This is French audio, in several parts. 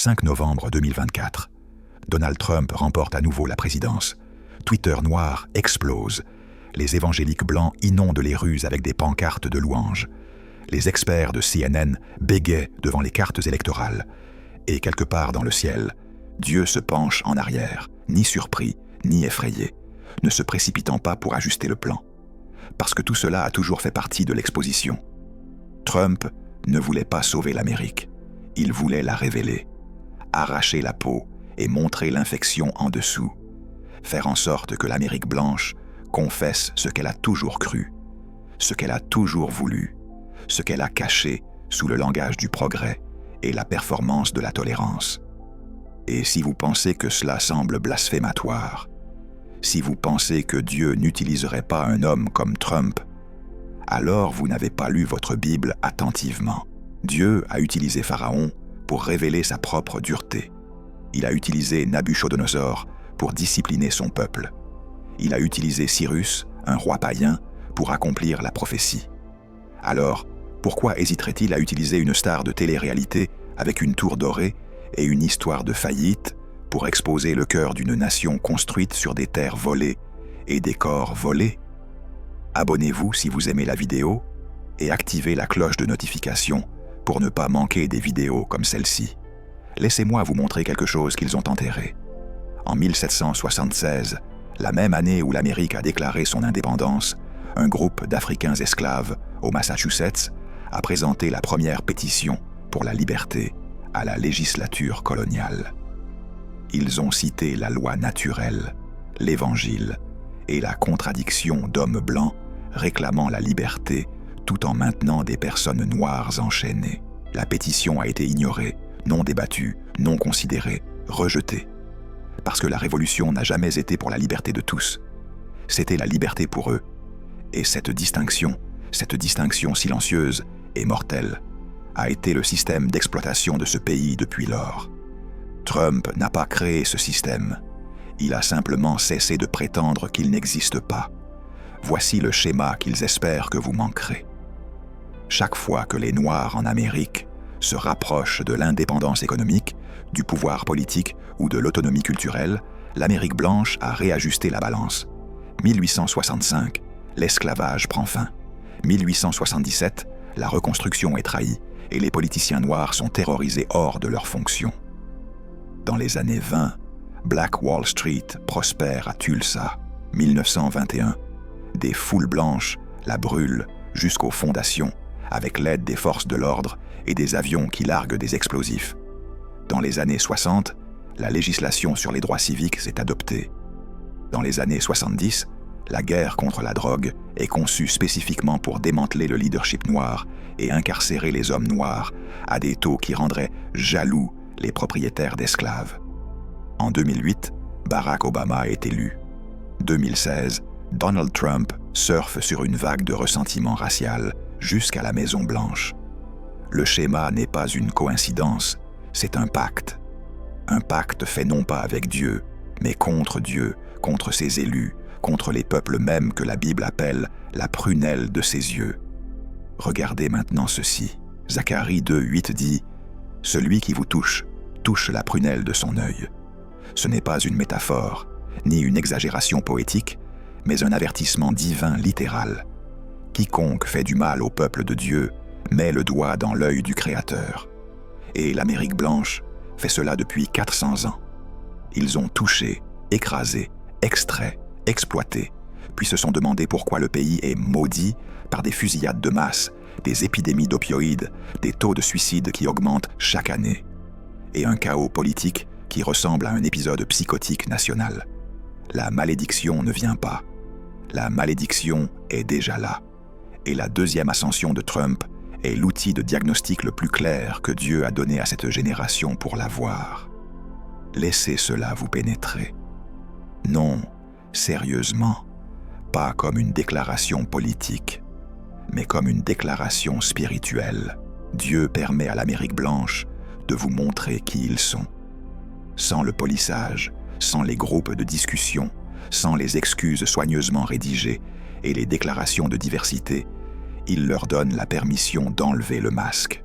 5 novembre 2024. Donald Trump remporte à nouveau la présidence. Twitter noir explose. Les évangéliques blancs inondent les rues avec des pancartes de louanges. Les experts de CNN bégayent devant les cartes électorales. Et quelque part dans le ciel, Dieu se penche en arrière, ni surpris, ni effrayé, ne se précipitant pas pour ajuster le plan. Parce que tout cela a toujours fait partie de l'exposition. Trump ne voulait pas sauver l'Amérique. Il voulait la révéler, arracher la peau et montrer l'infection en dessous, faire en sorte que l'Amérique blanche confesse ce qu'elle a toujours cru, ce qu'elle a toujours voulu, ce qu'elle a caché sous le langage du progrès et la performance de la tolérance. Et si vous pensez que cela semble blasphématoire, si vous pensez que Dieu n'utiliserait pas un homme comme Trump, alors vous n'avez pas lu votre Bible attentivement. Dieu a utilisé Pharaon pour révéler sa propre dureté. Il a utilisé Nabuchodonosor pour discipliner son peuple. Il a utilisé Cyrus, un roi païen, pour accomplir la prophétie. Alors, pourquoi hésiterait-il à utiliser une star de télé-réalité avec une tour dorée et une histoire de faillite pour exposer le cœur d'une nation construite sur des terres volées et des corps volés? Abonnez-vous si vous aimez la vidéo et activez la cloche de notification pour ne pas manquer des vidéos comme celle-ci. Laissez-moi vous montrer quelque chose qu'ils ont enterré. En 1776, la même année où l'Amérique a déclaré son indépendance, un groupe d'Africains esclaves au Massachusetts a présenté la première pétition pour la liberté à la législature coloniale. Ils ont cité la loi naturelle, l'Évangile et la contradiction d'hommes blancs réclamant la liberté tout en maintenant des personnes noires enchaînées. La pétition a été ignorée, non débattue, non considérée, rejetée. Parce que la révolution n'a jamais été pour la liberté de tous. C'était la liberté pour eux. Et cette distinction silencieuse et mortelle, a été le système d'exploitation de ce pays depuis lors. Trump n'a pas créé ce système. Il a simplement cessé de prétendre qu'il n'existe pas. Voici le schéma qu'ils espèrent que vous manquerez. Chaque fois que les Noirs en Amérique se rapprochent de l'indépendance économique, du pouvoir politique ou de l'autonomie culturelle, l'Amérique blanche a réajusté la balance. 1865, l'esclavage prend fin. 1877, la reconstruction est trahie et les politiciens noirs sont terrorisés hors de leurs fonctions. Dans les années 20, Black Wall Street prospère à Tulsa. 1921, des foules blanches la brûlent jusqu'aux fondations avec l'aide des forces de l'ordre et des avions qui larguent des explosifs. Dans les années 60, la législation sur les droits civiques s'est adoptée. Dans les années 70, la guerre contre la drogue est conçue spécifiquement pour démanteler le leadership noir et incarcérer les hommes noirs à des taux qui rendraient jaloux les propriétaires d'esclaves. En 2008, Barack Obama est élu. 2016, Donald Trump surfe sur une vague de ressentiment racial jusqu'à la Maison-Blanche. Le schéma n'est pas une coïncidence, c'est un pacte. Un pacte fait non pas avec Dieu, mais contre Dieu, contre ses élus, contre les peuples mêmes que la Bible appelle la prunelle de ses yeux. Regardez maintenant ceci. Zacharie 2:8 dit « Celui qui vous touche, touche la prunelle de son œil ». Ce n'est pas une métaphore, ni une exagération poétique, mais un avertissement divin littéral. Quiconque fait du mal au peuple de Dieu met le doigt dans l'œil du Créateur. Et l'Amérique blanche fait cela depuis 400 ans. Ils ont touché, écrasé, extrait, exploité, puis se sont demandé pourquoi le pays est maudit par des fusillades de masse, des épidémies d'opioïdes, des taux de suicide qui augmentent chaque année, et un chaos politique qui ressemble à un épisode psychotique national. La malédiction ne vient pas. La malédiction est déjà là. Et la deuxième ascension de Trump est l'outil de diagnostic le plus clair que Dieu a donné à cette génération pour la voir. Laissez cela vous pénétrer. Non, sérieusement, pas comme une déclaration politique, mais comme une déclaration spirituelle. Dieu permet à l'Amérique blanche de vous montrer qui ils sont. Sans le polissage, sans les groupes de discussion, sans les excuses soigneusement rédigées et les déclarations de diversité, ils leur donnent la permission d'enlever le masque.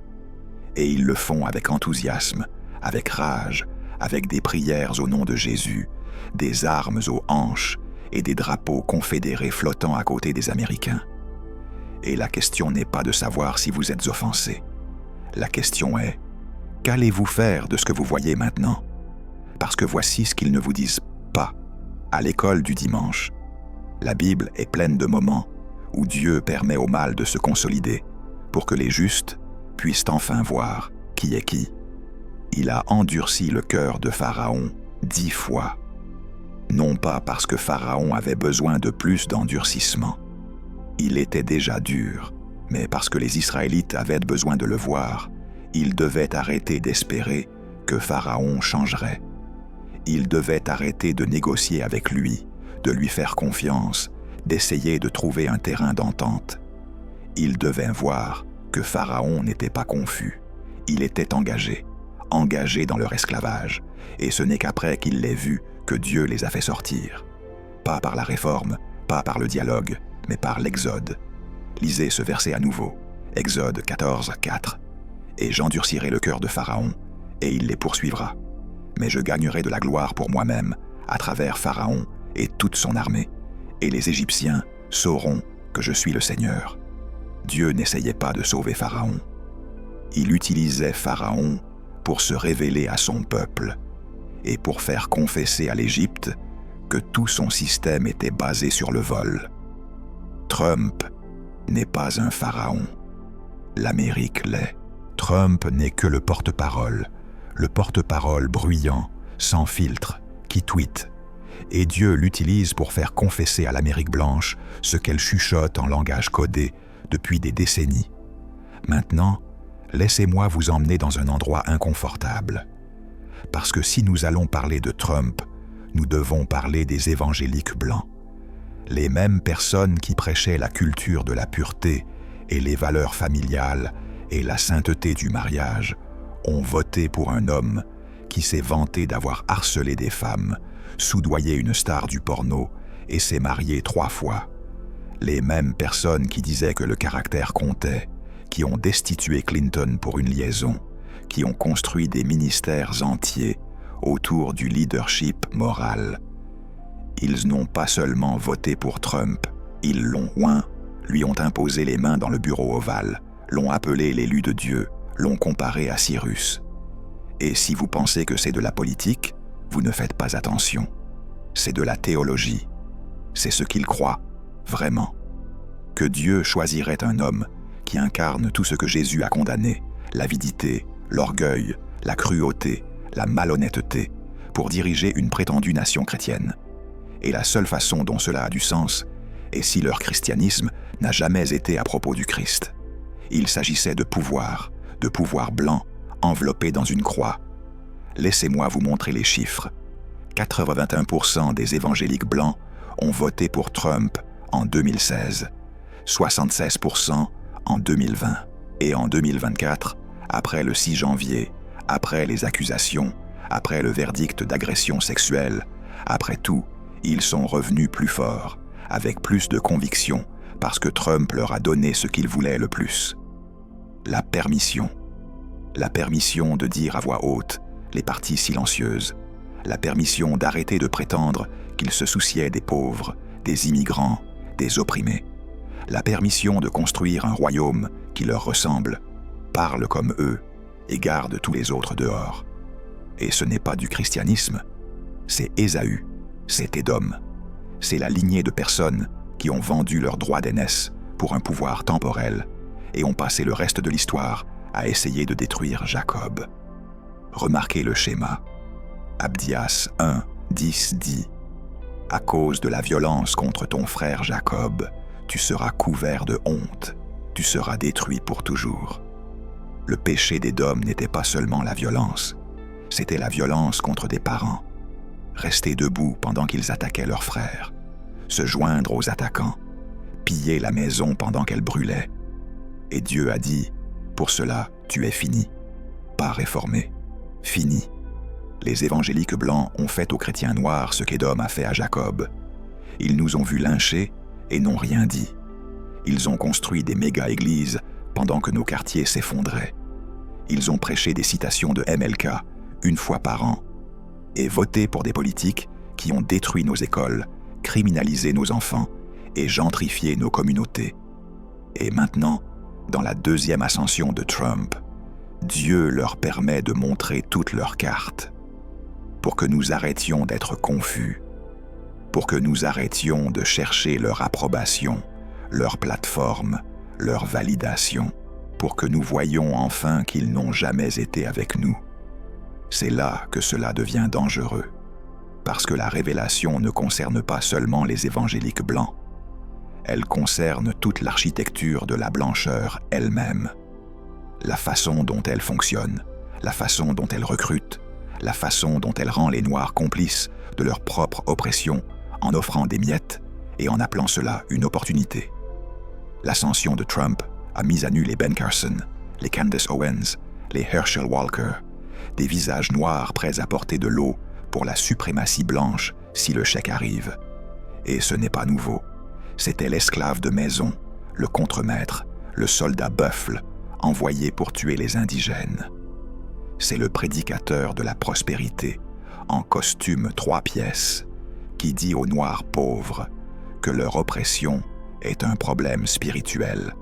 Et ils le font avec enthousiasme, avec rage, avec des prières au nom de Jésus, des armes aux hanches et des drapeaux confédérés flottant à côté des Américains. Et la question n'est pas de savoir si vous êtes offensé. La question est, qu'allez-vous faire de ce que vous voyez maintenant? Parce que voici ce qu'ils ne vous disent pas. À l'école du dimanche, la Bible est pleine de moments où Dieu permet au mal de se consolider pour que les justes puissent enfin voir qui est qui. Il a endurci le cœur de Pharaon 10 fois. Non pas parce que Pharaon avait besoin de plus d'endurcissement. Il était déjà dur, mais parce que les Israélites avaient besoin de le voir, ils devaient arrêter d'espérer que Pharaon changerait. Ils devaient arrêter de négocier avec lui, de lui faire confiance, d'essayer de trouver un terrain d'entente. Ils devaient voir que Pharaon n'était pas confus. Il était engagé dans leur esclavage, et ce n'est qu'après qu'il l'ait vu que Dieu les a fait sortir. Pas par la réforme, pas par le dialogue, mais par l'Exode. Lisez ce verset à nouveau, Exode 14, 4. « Et j'endurcirai le cœur de Pharaon, et il les poursuivra. Mais je gagnerai de la gloire pour moi-même, à travers Pharaon et toute son armée, et les Égyptiens sauront que je suis le Seigneur. » Dieu n'essayait pas de sauver Pharaon. Il utilisait Pharaon pour se révéler à son peuple et pour faire confesser à l'Égypte que tout son système était basé sur le vol. Trump n'est pas un pharaon. L'Amérique l'est. Trump n'est que le porte-parole bruyant, sans filtre, qui tweete. Et Dieu l'utilise pour faire confesser à l'Amérique blanche ce qu'elle chuchote en langage codé depuis des décennies. Maintenant, laissez-moi vous emmener dans un endroit inconfortable. Parce que si nous allons parler de Trump, nous devons parler des évangéliques blancs. Les mêmes personnes qui prêchaient la culture de la pureté et les valeurs familiales et la sainteté du mariage ont voté pour un homme qui s'est vanté d'avoir harcelé des femmes, soudoyé une star du porno et s'est marié 3 fois. Les mêmes personnes qui disaient que le caractère comptait, qui ont destitué Clinton pour une liaison, qui ont construit des ministères entiers autour du leadership moral. Ils n'ont pas seulement voté pour Trump, ils l'ont oint, lui ont imposé les mains dans le bureau ovale, l'ont appelé l'élu de Dieu, l'ont comparé à Cyrus. Et si vous pensez que c'est de la politique, vous ne faites pas attention. C'est de la théologie. C'est ce qu'ils croient, vraiment. Que Dieu choisirait un homme qui incarne tout ce que Jésus a condamné, l'avidité, l'orgueil, la cruauté, la malhonnêteté, pour diriger une prétendue nation chrétienne. Et la seule façon dont cela a du sens est si leur christianisme n'a jamais été à propos du Christ. Il s'agissait de pouvoir blanc, enveloppé dans une croix. Laissez-moi vous montrer les chiffres. 81% des évangéliques blancs ont voté pour Trump en 2016, 76% en 2020. Et en 2024, après le 6 janvier, après les accusations, après le verdict d'agression sexuelle, après tout, ils sont revenus plus forts, avec plus de conviction, parce que Trump leur a donné ce qu'ils voulaient le plus. La permission. La permission de dire à voix haute les parties silencieuses. La permission d'arrêter de prétendre qu'ils se souciaient des pauvres, des immigrants, des opprimés. La permission de construire un royaume qui leur ressemble, parle comme eux et garde tous les autres dehors. Et ce n'est pas du christianisme, c'est Ésaü, c'est Édom. C'est la lignée de personnes qui ont vendu leur droit d'aînesse pour un pouvoir temporel et ont passé le reste de l'histoire à essayer de détruire Jacob. Remarquez le schéma. Abdias 1, 10 dit « À cause de la violence contre ton frère Jacob, tu seras couvert de honte, tu seras détruit pour toujours. » Le péché d'Édom n'était pas seulement la violence, c'était la violence contre des parents. Rester debout pendant qu'ils attaquaient leurs frères, se joindre aux attaquants, piller la maison pendant qu'elle brûlait. Et Dieu a dit « Pour cela, tu es fini, pas réformé, fini. » Les évangéliques blancs ont fait aux chrétiens noirs ce qu'Édom a fait à Jacob. Ils nous ont vus lyncher et n'ont rien dit. Ils ont construit des méga-églises pendant que nos quartiers s'effondraient. Ils ont prêché des citations de MLK, une fois par an et voter pour des politiques qui ont détruit nos écoles, criminalisé nos enfants et gentrifié nos communautés. Et maintenant, dans la deuxième ascension de Trump, Dieu leur permet de montrer toutes leurs cartes pour que nous arrêtions d'être confus, pour que nous arrêtions de chercher leur approbation, leur plateforme, leur validation, pour que nous voyions enfin qu'ils n'ont jamais été avec nous. C'est là que cela devient dangereux, parce que la révélation ne concerne pas seulement les évangéliques blancs, elle concerne toute l'architecture de la blancheur elle-même, la façon dont elle fonctionne, la façon dont elle recrute, la façon dont elle rend les Noirs complices de leur propre oppression en offrant des miettes et en appelant cela une opportunité. L'ascension de Trump a mis à nu les Ben Carson, les Candace Owens, les Herschel Walker, des visages noirs prêts à porter de l'eau pour la suprématie blanche si le chèque arrive. Et ce n'est pas nouveau. C'était l'esclave de maison, le contremaître, le soldat buffle, envoyé pour tuer les indigènes. C'est le prédicateur de la prospérité, en costume 3 pièces, qui dit aux Noirs pauvres que leur oppression est un problème spirituel,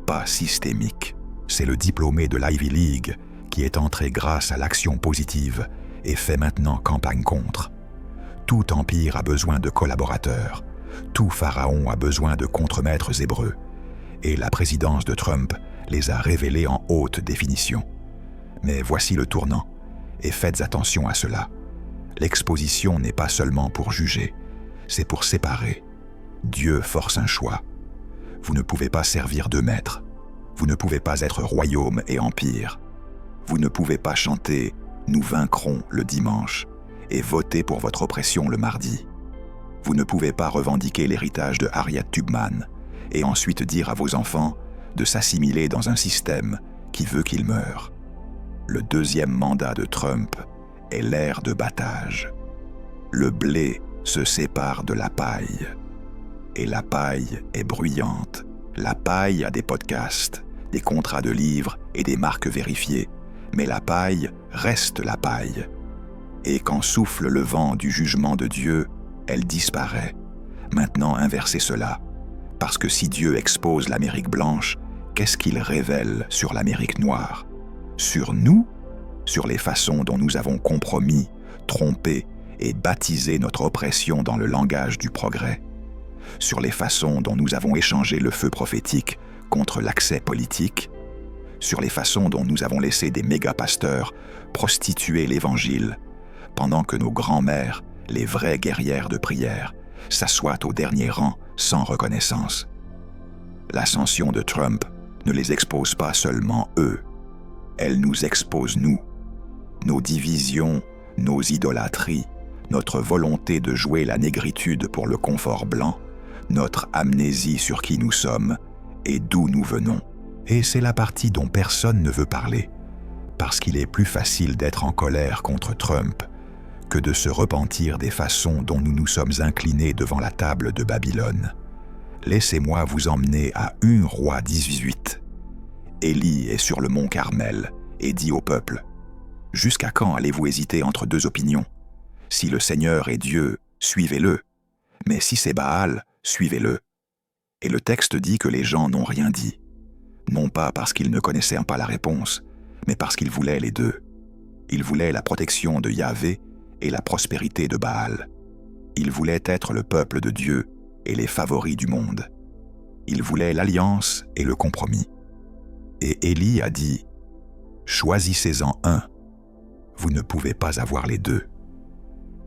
pas systémique. C'est le diplômé de l'Ivy League qui est entré grâce à l'action positive et fait maintenant campagne contre. Tout empire a besoin de collaborateurs, tout pharaon a besoin de contremaîtres hébreux, et la présidence de Trump les a révélés en haute définition. Mais voici le tournant, et faites attention à cela. L'exposition n'est pas seulement pour juger, c'est pour séparer. Dieu force un choix. Vous ne pouvez pas servir 2 maîtres. Vous ne pouvez pas être royaume et empire. Vous ne pouvez pas chanter « Nous vaincrons » le dimanche et voter pour votre oppression le mardi. Vous ne pouvez pas revendiquer l'héritage de Harriet Tubman et ensuite dire à vos enfants de s'assimiler dans un système qui veut qu'ils meurent. Le deuxième mandat de Trump est l'ère de battage. Le blé se sépare de la paille. Et la paille est bruyante. La paille a des podcasts, des contrats de livres et des marques vérifiées. Mais la paille reste la paille. Et quand souffle le vent du jugement de Dieu, elle disparaît. Maintenant, inversez cela. Parce que si Dieu expose l'Amérique blanche, qu'est-ce qu'il révèle sur l'Amérique noire? Sur nous? Sur les façons dont nous avons compromis, trompé et baptisé notre oppression dans le langage du progrès? Sur les façons dont nous avons échangé le feu prophétique contre l'accès politique? Sur les façons dont nous avons laissé des méga-pasteurs prostituer l'Évangile, pendant que nos grands-mères, les vraies guerrières de prière, s'assoient au dernier rang sans reconnaissance? L'ascension de Trump ne les expose pas seulement eux, elle nous expose nous, nos divisions, nos idolâtries, notre volonté de jouer la négritude pour le confort blanc, notre amnésie sur qui nous sommes et d'où nous venons. Et c'est la partie dont personne ne veut parler, parce qu'il est plus facile d'être en colère contre Trump que de se repentir des façons dont nous nous sommes inclinés devant la table de Babylone. Laissez-moi vous emmener à 1 Roi 18. Élie est sur le mont Carmel et dit au peuple: « Jusqu'à quand allez-vous hésiter entre 2 opinions? Si le Seigneur est Dieu, suivez-le, mais si c'est Baal, suivez-le. » Et le texte dit que les gens n'ont rien dit, non pas parce qu'ils ne connaissaient pas la réponse, mais parce qu'ils voulaient les deux. Ils voulaient la protection de Yahvé et la prospérité de Baal. Ils voulaient être le peuple de Dieu et les favoris du monde. Ils voulaient l'alliance et le compromis. Et Élie a dit: « Choisissez-en un. Vous ne pouvez pas avoir les deux. »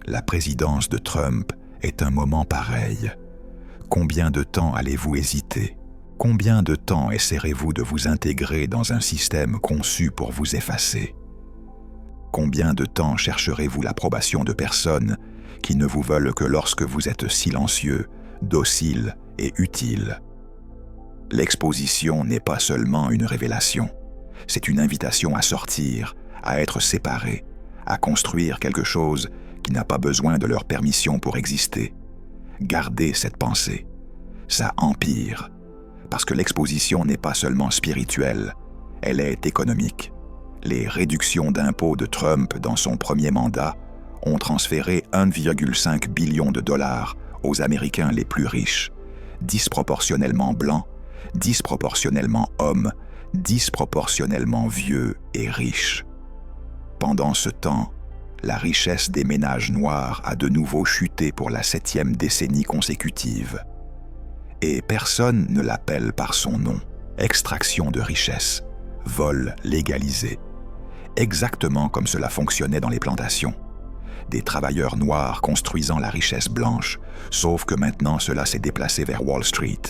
La présidence de Trump est un moment pareil. Combien de temps allez-vous hésiter? Combien de temps essaierez-vous de vous intégrer dans un système conçu pour vous effacer? Combien de temps chercherez-vous l'approbation de personnes qui ne vous veulent que lorsque vous êtes silencieux, docile et utile? L'exposition n'est pas seulement une révélation, c'est une invitation à sortir, à être séparés, à construire quelque chose qui n'a pas besoin de leur permission pour exister. Gardez cette pensée. Ça empire, parce que l'exposition n'est pas seulement spirituelle, elle est économique. Les réductions d'impôts de Trump dans son premier mandat ont transféré 1,5 billion de dollars aux Américains les plus riches, disproportionnellement blancs, disproportionnellement hommes, disproportionnellement vieux et riches. Pendant ce temps, la richesse des ménages noirs a de nouveau chuté pour la 7e décennie consécutive. Et personne ne l'appelle par son nom. Extraction de richesse, vol légalisé. Exactement comme cela fonctionnait dans les plantations. Des travailleurs noirs construisant la richesse blanche, sauf que maintenant cela s'est déplacé vers Wall Street.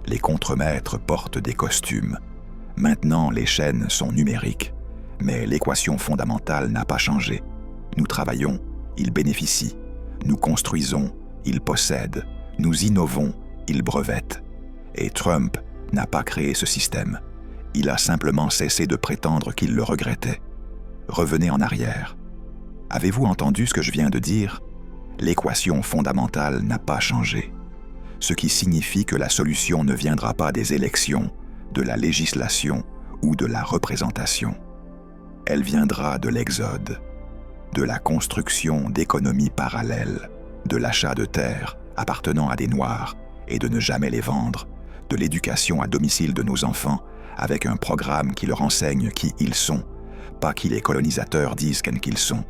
Les contremaîtres portent des costumes. Maintenant les chaînes sont numériques. Mais l'équation fondamentale n'a pas changé. Nous travaillons, ils bénéficient. Nous construisons, ils possèdent. Nous innovons, ils brevettent. Et Trump n'a pas créé ce système. Il a simplement cessé de prétendre qu'il le regrettait. Revenez en arrière. Avez-vous entendu ce que je viens de dire? L'équation fondamentale n'a pas changé. Ce qui signifie que la solution ne viendra pas des élections, de la législation ou de la représentation. Elle viendra de l'exode, de la construction d'économies parallèles, de l'achat de terres appartenant à des Noirs et de ne jamais les vendre, de l'éducation à domicile de nos enfants avec un programme qui leur enseigne qui ils sont, pas qui les colonisateurs disent qu'ils sont,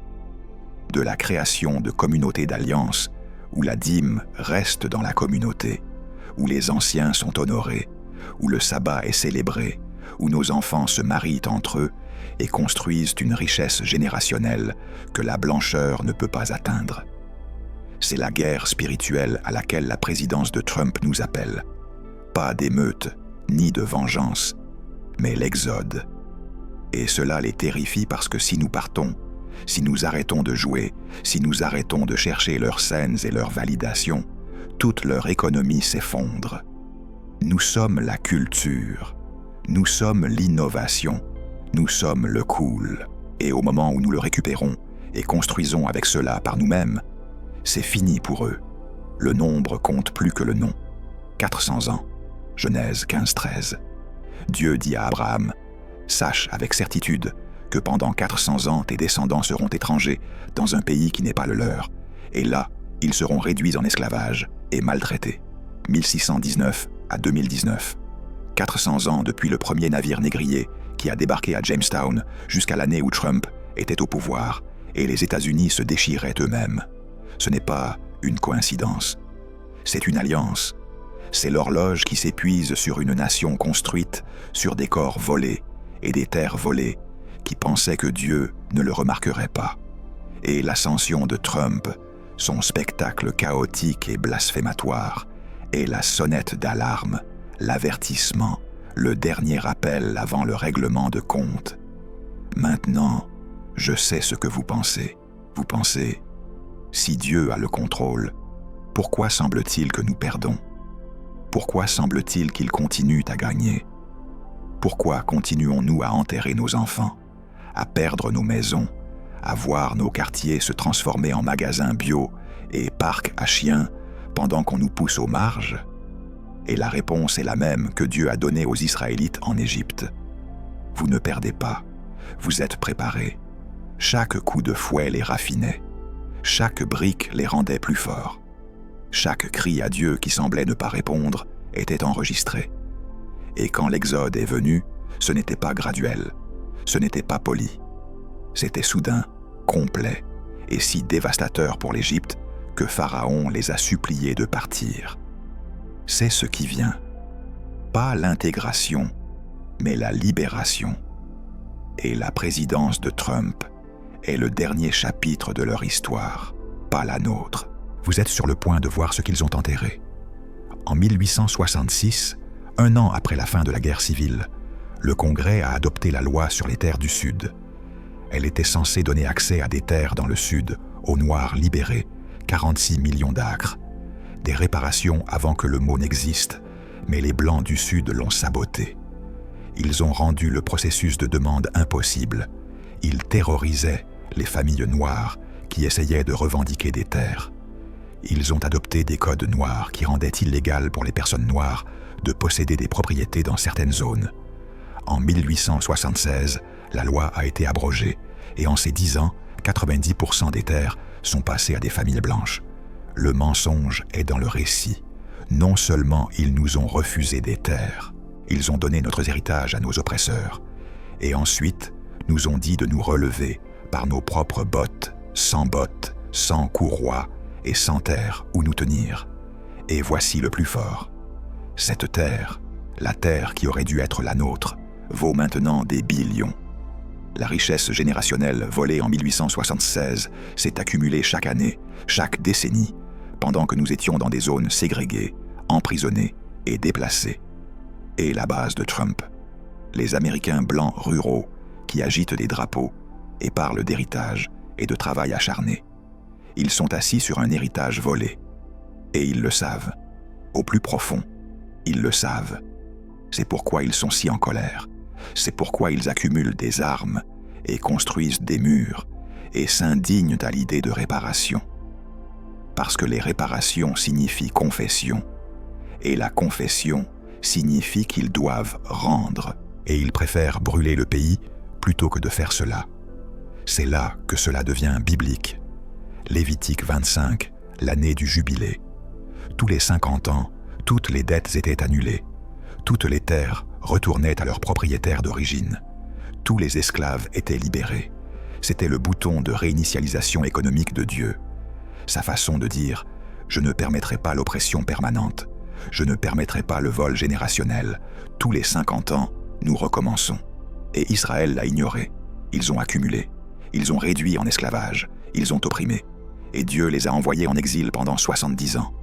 de la création de communautés d'alliance où la dîme reste dans la communauté, où les anciens sont honorés, où le sabbat est célébré, où nos enfants se marient entre eux et construisent une richesse générationnelle que la blancheur ne peut pas atteindre. C'est la guerre spirituelle à laquelle la présidence de Trump nous appelle. Pas d'émeute, ni de vengeance, mais l'exode. Et cela les terrifie parce que si nous partons, si nous arrêtons de jouer, si nous arrêtons de chercher leurs scènes et leurs validations, toute leur économie s'effondre. Nous sommes la culture, nous sommes l'innovation, nous sommes le cool. Et au moment où nous le récupérons et construisons avec cela par nous-mêmes, c'est fini pour eux. Le nombre compte plus que le nom. 400 ans. Genèse 15-13. Dieu dit à Abraham, « Sache avec certitude que pendant 400 ans tes descendants seront étrangers dans un pays qui n'est pas le leur, et là, ils seront réduits en esclavage et maltraités. » 1619 à 2019. 400 ans depuis le premier navire négrier qui a débarqué à Jamestown jusqu'à l'année où Trump était au pouvoir et les États-Unis se déchiraient eux-mêmes. Ce n'est pas une coïncidence. C'est une alliance. C'est l'horloge qui s'épuise sur une nation construite sur des corps volés et des terres volées qui pensaient que Dieu ne le remarquerait pas. Et l'ascension de Trump, son spectacle chaotique et blasphématoire, est la sonnette d'alarme, l'avertissement, le dernier appel avant le règlement de compte. Maintenant, je sais ce que vous pensez. Vous pensez, si Dieu a le contrôle, pourquoi semble-t-il que nous perdons? Pourquoi semble-t-il qu'il continue à gagner? Pourquoi continuons-nous à enterrer nos enfants, à perdre nos maisons, à voir nos quartiers se transformer en magasins bio et parcs à chiens pendant qu'on nous pousse aux marges? Et la réponse est la même que Dieu a donnée aux Israélites en Égypte. Vous ne perdez pas, vous êtes préparés. Chaque coup de fouet les raffinait, chaque brique les rendait plus forts. Chaque cri à Dieu qui semblait ne pas répondre était enregistré. Et quand l'exode est venu, ce n'était pas graduel, ce n'était pas poli. C'était soudain, complet, et si dévastateur pour l'Égypte que Pharaon les a suppliés de partir. C'est ce qui vient. Pas l'intégration, mais la libération. Et la présidence de Trump est le dernier chapitre de leur histoire, pas la nôtre. Vous êtes sur le point de voir ce qu'ils ont enterré. En 1866, un an après la fin de la guerre civile, le Congrès a adopté la loi sur les terres du Sud. Elle était censée donner accès à des terres dans le Sud, aux Noirs libérés, 46 millions d'acres. Des réparations avant que le mot n'existe, mais les Blancs du Sud l'ont saboté. Ils ont rendu le processus de demande impossible. Ils terrorisaient les familles noires qui essayaient de revendiquer des terres. Ils ont adopté des codes noirs qui rendaient illégal pour les personnes noires de posséder des propriétés dans certaines zones. En 1876, La loi a été abrogée et en ces 10 ans, 90% des terres sont passées à des familles blanches. Le mensonge est dans le récit. Non seulement ils nous ont refusé des terres, ils ont donné notre héritage à nos oppresseurs, et ensuite nous ont dit de nous relever par nos propres bottes, sans courroie et sans terre où nous tenir. Et voici le plus fort. Cette terre, la terre qui aurait dû être la nôtre, vaut maintenant des billions. La richesse générationnelle volée en 1876 s'est accumulée chaque année, chaque décennie, pendant que nous étions dans des zones ségrégées, emprisonnés et déplacés. Et la base de Trump, les Américains blancs ruraux qui agitent des drapeaux et parlent d'héritage et de travail acharné. Ils sont assis sur un héritage volé. Et ils le savent. Au plus profond, ils le savent. C'est pourquoi ils sont si en colère. C'est pourquoi ils accumulent des armes et construisent des murs et s'indignent à l'idée de réparation. Parce que les réparations signifient confession, et la confession signifie qu'ils doivent rendre, et ils préfèrent brûler le pays plutôt que de faire cela. C'est là que cela devient biblique. Lévitique 25, l'année du jubilé. Tous les 50 ans, toutes les dettes étaient annulées. Toutes les terres retournaient à leurs propriétaires d'origine. Tous les esclaves étaient libérés. C'était le bouton de réinitialisation économique de Dieu. Sa façon de dire « Je ne permettrai pas l'oppression permanente. Je ne permettrai pas le vol générationnel. Tous les 50 ans, nous recommençons. » Et Israël l'a ignoré. Ils ont accumulé. Ils ont réduit en esclavage. Ils ont opprimé. Et Dieu les a envoyés en exil pendant 70 ans.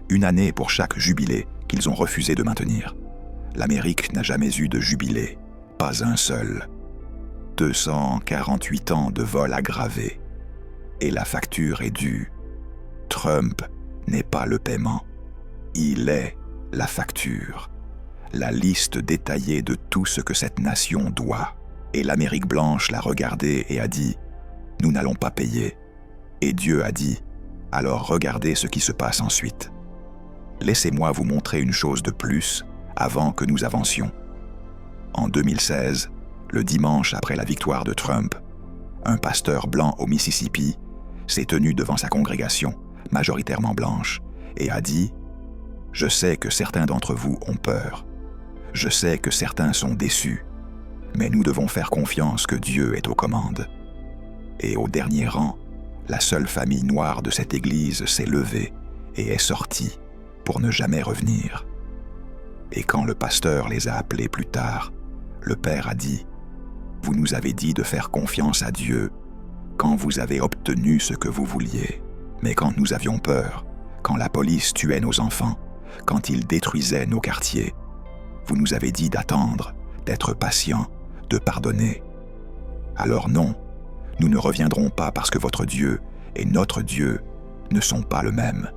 Une année pour chaque jubilé qu'ils ont refusé de maintenir. L'Amérique n'a jamais eu de jubilé. Pas un seul. 248 ans de vol aggravé. Et la facture est due. Trump n'est pas le paiement. Il est la facture. La liste détaillée de tout ce que cette nation doit. Et l'Amérique blanche l'a regardé et a dit « Nous n'allons pas payer ». Et Dieu a dit « Alors regardez ce qui se passe ensuite. Laissez-moi vous montrer une chose de plus avant que nous avancions. » En 2016, le dimanche après la victoire de Trump, un pasteur blanc au Mississippi s'est tenu devant sa congrégation, majoritairement blanche, et a dit « Je sais que certains d'entre vous ont peur. Je sais que certains sont déçus. Mais nous devons faire confiance que Dieu est aux commandes. » Et au dernier rang, la seule famille noire de cette église s'est levée et est sortie pour ne jamais revenir. Et quand le pasteur les a appelés plus tard, le père a dit « Vous nous avez dit de faire confiance à Dieu quand vous avez obtenu ce que vous vouliez. Mais quand nous avions peur, quand la police tuait nos enfants, quand ils détruisaient nos quartiers, vous nous avez dit d'attendre, d'être patients, de pardonner. Alors non, nous ne reviendrons pas parce que votre Dieu et notre Dieu ne sont pas le même. »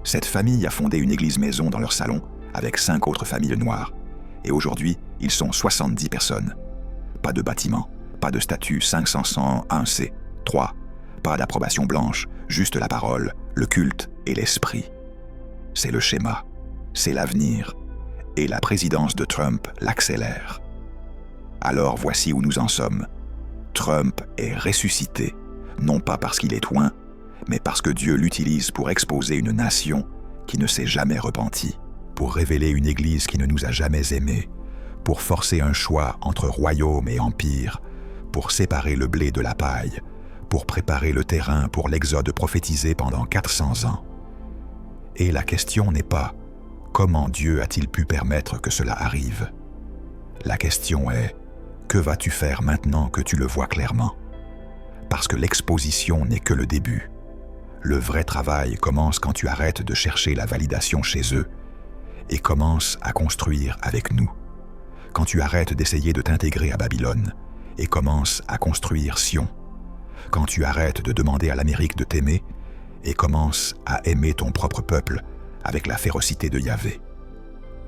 Cette famille a fondé une église-maison dans leur salon avec 5 autres familles noires. Et aujourd'hui, ils sont 70 personnes. Pas de bâtiment, pas de statut 501C, 3, pas d'approbation blanche, juste la parole, le culte et l'esprit. C'est le schéma, c'est l'avenir, et la présidence de Trump l'accélère. Alors voici où nous en sommes. Trump est ressuscité, non pas parce qu'il est loin, mais parce que Dieu l'utilise pour exposer une nation qui ne s'est jamais repentie, pour révéler une Église qui ne nous a jamais aimés, pour forcer un choix entre royaume et empire, pour séparer le blé de la paille, pour préparer le terrain pour l'exode prophétisé pendant 400 ans. Et la question n'est pas « Comment Dieu a-t-il pu permettre que cela arrive ?» La question est « Que vas-tu faire maintenant que tu le vois clairement ?» Parce que l'exposition n'est que le début. Le vrai travail commence quand tu arrêtes de chercher la validation chez eux et commences à construire avec nous. Quand tu arrêtes d'essayer de t'intégrer à Babylone et commences à construire Sion. Quand tu arrêtes de demander à l'Amérique de t'aimer et commences à aimer ton propre peuple avec la férocité de Yahvé.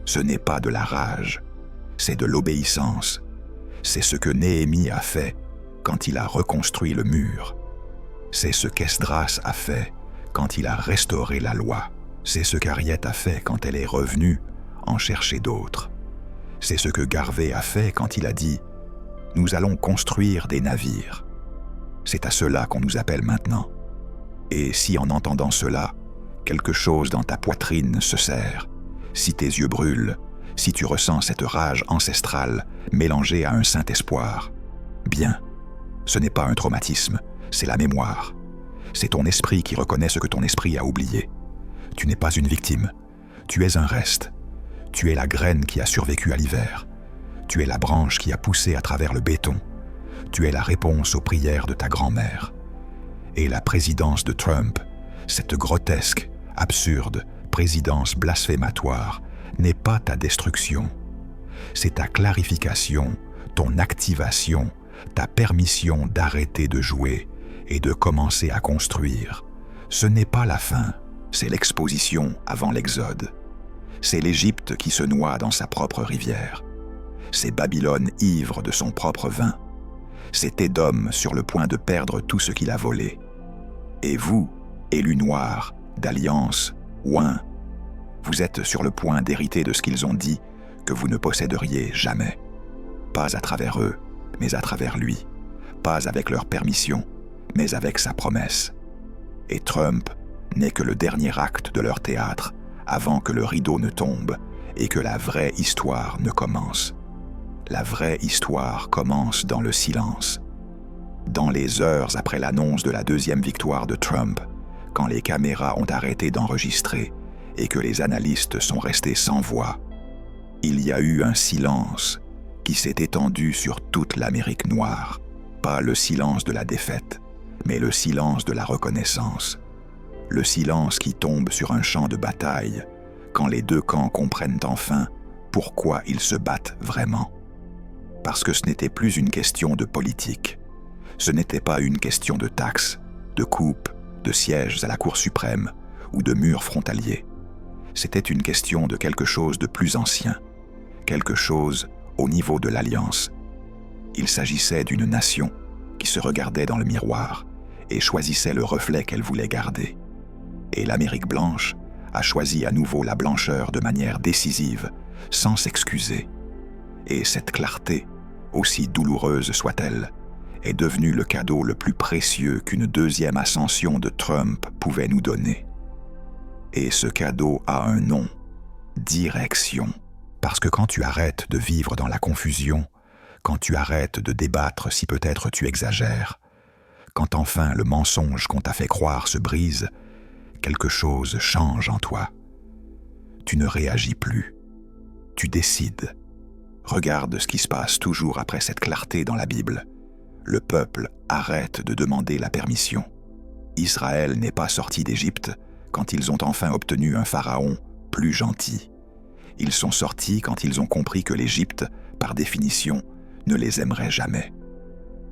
Ce n'est pas de la rage, c'est de l'obéissance. C'est ce que Néhémie a fait quand il a reconstruit le mur. C'est ce qu'Esdras a fait quand il a restauré la loi. C'est ce qu'Ariette a fait quand elle est revenue en chercher d'autres. C'est ce que Garvey a fait quand il a dit « Nous allons construire des navires. C'est à cela qu'on nous appelle maintenant. Et si en entendant cela, quelque chose dans ta poitrine se serre, si tes yeux brûlent, si tu ressens cette rage ancestrale mélangée à un saint espoir, bien, ce n'est pas un traumatisme, c'est la mémoire. C'est ton esprit qui reconnaît ce que ton esprit a oublié. Tu n'es pas une victime, tu es un reste. Tu es la graine qui a survécu à l'hiver. Tu es la branche qui a poussé à travers le béton. Tu es la réponse aux prières de ta grand-mère. Et la présidence de Trump, cette grotesque, absurde présidence blasphématoire, n'est pas ta destruction. C'est ta clarification, ton activation, ta permission d'arrêter de jouer et de commencer à construire. Ce n'est pas la fin, c'est l'exposition avant l'exode. C'est l'Égypte qui se noie dans sa propre rivière. C'est Babylone ivre de son propre vin. C'est Édom sur le point de perdre tout ce qu'il a volé. Et vous, élus noirs, d'alliance, oin, vous êtes sur le point d'hériter de ce qu'ils ont dit que vous ne posséderiez jamais. Pas à travers eux, mais à travers lui. Pas avec leur permission, mais avec sa promesse. Et Trump n'est que le dernier acte de leur théâtre avant que le rideau ne tombe et que la vraie histoire ne commence. La vraie histoire commence dans le silence. Dans les heures après l'annonce de la deuxième victoire de Trump, quand les caméras ont arrêté d'enregistrer et que les analystes sont restés sans voix, il y a eu un silence qui s'est étendu sur toute l'Amérique noire. Pas le silence de la défaite, mais le silence de la reconnaissance. Le silence qui tombe sur un champ de bataille quand les deux camps comprennent enfin pourquoi ils se battent vraiment. Parce que ce n'était plus une question de politique. Ce n'était pas une question de taxes, de coupes, de sièges à la Cour suprême ou de murs frontaliers. C'était une question de quelque chose de plus ancien, quelque chose au niveau de l'Alliance. Il s'agissait d'une nation qui se regardait dans le miroir et choisissait le reflet qu'elle voulait garder. Et l'Amérique blanche a choisi à nouveau la blancheur de manière décisive, sans s'excuser. Et cette clarté, aussi douloureuse soit-elle, est devenue le cadeau le plus précieux qu'une deuxième ascension de Trump pouvait nous donner. Et ce cadeau a un nom, direction. Parce que quand tu arrêtes de vivre dans la confusion, quand tu arrêtes de débattre si peut-être tu exagères, quand enfin le mensonge qu'on t'a fait croire se brise, quelque chose change en toi. Tu ne réagis plus. Tu décides. Regarde ce qui se passe toujours après cette clarté dans la Bible. Le peuple arrête de demander la permission. Israël n'est pas sorti d'Égypte quand ils ont enfin obtenu un pharaon plus gentil. Ils sont sortis quand ils ont compris que l'Égypte, par définition, ne les aimerait jamais.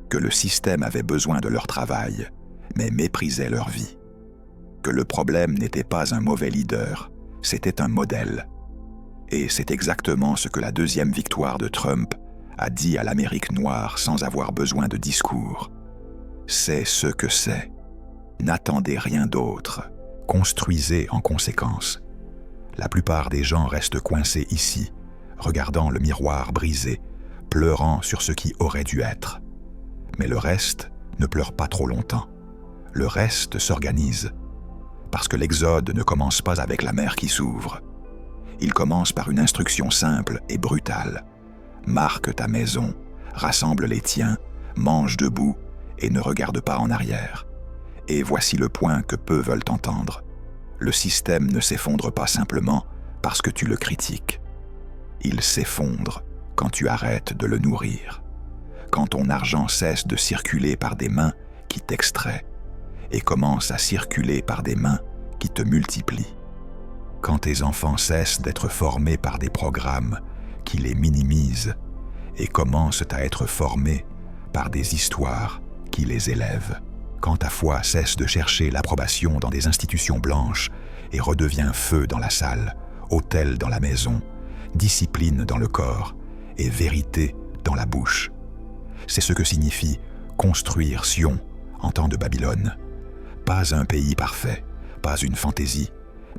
Que le système avait besoin de leur travail, mais méprisait leur vie. Que le problème n'était pas un mauvais leader, c'était un modèle. Et c'est exactement ce que la deuxième victoire de Trump a dit à l'Amérique noire sans avoir besoin de discours. C'est ce que c'est. N'attendez rien d'autre. Construisez en conséquence. La plupart des gens restent coincés ici, regardant le miroir brisé, pleurant sur ce qui aurait dû être. Mais le reste ne pleure pas trop longtemps. Le reste s'organise. Parce que l'exode ne commence pas avec la mer qui s'ouvre. Il commence par une instruction simple et brutale. Marque ta maison, rassemble les tiens, mange debout et ne regarde pas en arrière. Et voici le point que peu veulent entendre. Le système ne s'effondre pas simplement parce que tu le critiques. Il s'effondre quand tu arrêtes de le nourrir. Quand ton argent cesse de circuler par des mains qui t'extraient et commence à circuler par des mains qui te multiplient. Quand tes enfants cessent d'être formés par des programmes qui les minimisent et commencent à être formés par des histoires qui les élèvent. Quand ta foi cesse de chercher l'approbation dans des institutions blanches et redevient feu dans la salle, autel dans la maison, discipline dans le corps et vérité dans la bouche. C'est ce que signifie construire Sion en temps de Babylone. Pas un pays parfait, pas une fantaisie,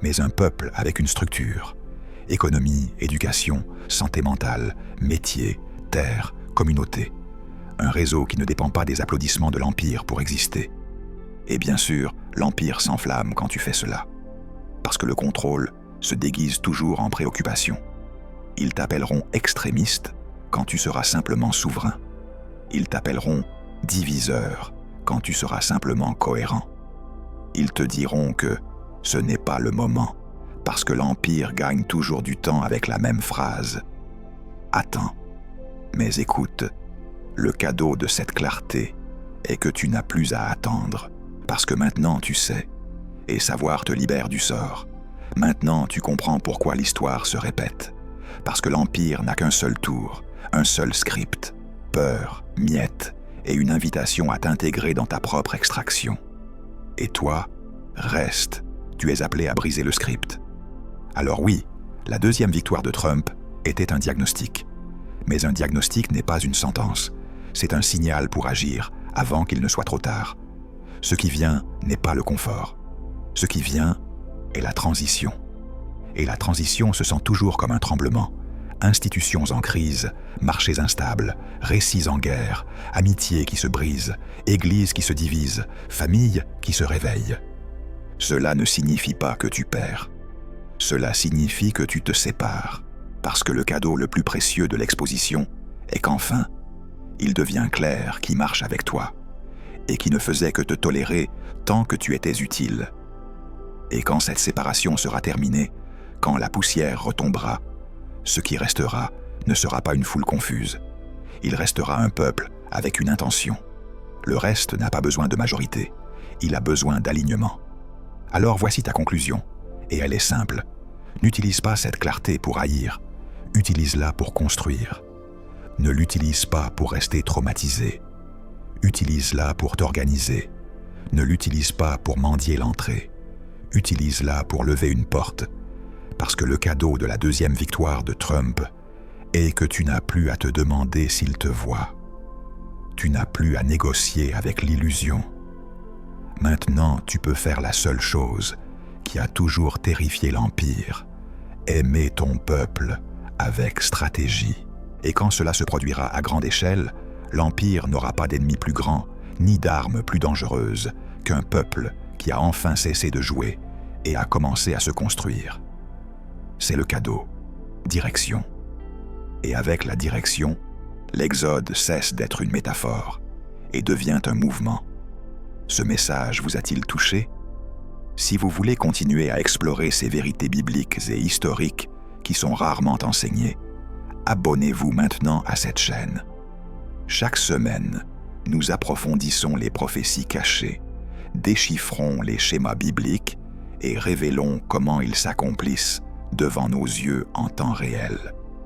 mais un peuple avec une structure. Économie, éducation, santé mentale, métier, terre, communauté. un réseau qui ne dépend pas des applaudissements de l'Empire pour exister. Et bien sûr, l'Empire s'enflamme quand tu fais cela, parce que le contrôle se déguise toujours en préoccupation. Ils t'appelleront extrémiste quand tu seras simplement souverain. Ils t'appelleront diviseur quand tu seras simplement cohérent. Ils te diront que ce n'est pas le moment, parce que l'Empire gagne toujours du temps avec la même phrase. Attends, mais écoute, le cadeau de cette clarté est que tu n'as plus à attendre, parce que maintenant tu sais, et savoir te libère du sort. Maintenant tu comprends pourquoi l'histoire se répète, parce que l'Empire n'a qu'un seul tour, un seul script, peur, miettes, et une invitation à t'intégrer dans ta propre extraction. Et toi, reste, tu es appelé à briser le script. Alors oui, la deuxième victoire de Trump était un diagnostic. Mais un diagnostic n'est pas une sentence, c'est un signal pour agir avant qu'il ne soit trop tard. Ce qui vient n'est pas le confort. Ce qui vient est la transition. Et la transition se sent toujours comme un tremblement. Institutions en crise, marchés instables, récits en guerre, amitiés qui se brisent, églises qui se divisent, familles qui se réveillent. Cela ne signifie pas que tu perds. Cela signifie que tu te sépares, parce que le cadeau le plus précieux de l'exposition est qu'enfin, il devient clair qui marche avec toi, et qui ne faisait que te tolérer tant que tu étais utile. Et quand cette séparation sera terminée, quand la poussière retombera, ce qui restera ne sera pas une foule confuse. Il restera un peuple avec une intention. Le reste n'a pas besoin de majorité, il a besoin d'alignement. Alors voici ta conclusion, et elle est simple. N'utilise pas cette clarté pour haïr, utilise-la pour construire. Ne l'utilise pas pour rester traumatisé. Utilise-la pour t'organiser. Ne l'utilise pas pour mendier l'entrée. Utilise-la pour lever une porte, parce que le cadeau de la deuxième victoire de Trump est que tu n'as plus à te demander s'il te voit. Tu n'as plus à négocier avec l'illusion. Maintenant, tu peux faire la seule chose qui a toujours terrifié l'Empire, aimer ton peuple avec stratégie. Et quand cela se produira à grande échelle, l'Empire n'aura pas d'ennemis plus grands, ni d'armes plus dangereuses qu'un peuple qui a enfin cessé de jouer et a commencé à se construire. C'est le cadeau, direction. Et avec la direction, l'exode cesse d'être une métaphore et devient un mouvement. Ce message vous a-t-il touché? Si vous voulez continuer à explorer ces vérités bibliques et historiques qui sont rarement enseignées, abonnez-vous maintenant à cette chaîne. Chaque semaine, nous approfondissons les prophéties cachées, déchiffrons les schémas bibliques et révélons comment ils s'accomplissent devant nos yeux en temps réel.